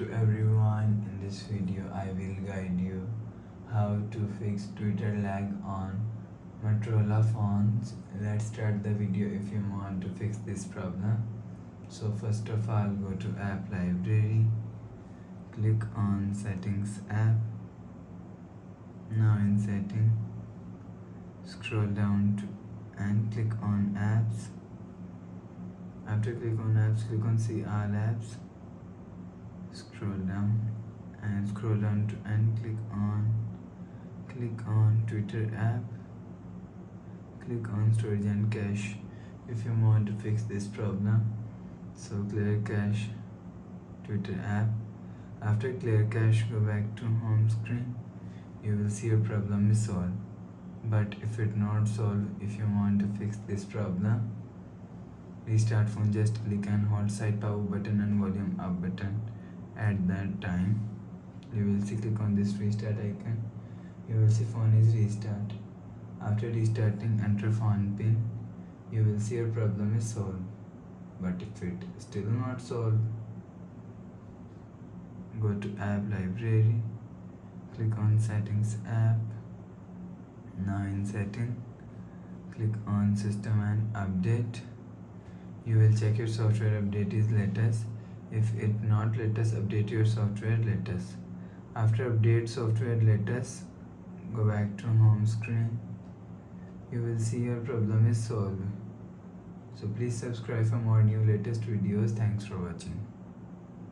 to everyone. In this video I will guide you how to fix Twitter lag on Motorola phones. Let's start the video if you want to fix this problem. So first of all, go to app library, click on settings app. Now in setting, scroll down to and click on apps. After click on apps, click on see all apps. Scroll down to and click on Twitter app. Click on storage and cache if you want to fix this problem. So clear cache Twitter app. After clear cache, go back to home screen. You will see your problem is solved. But if it not solved, if you want to fix this problem, restart phone. Just click and hold side power button and volume up button. At that time, you will see click on this restart icon. You will see phone is restart. After restarting, enter phone pin. You will see your problem is solved. But if it still not solved, go to app library. Click on settings app. Now in setting, click on system and update. You will check your software update is latest. If it not latest, update your software latest. After update software latest, go back to home screen. You will see your problem is solved. So please subscribe for more new latest videos. Thanks for watching.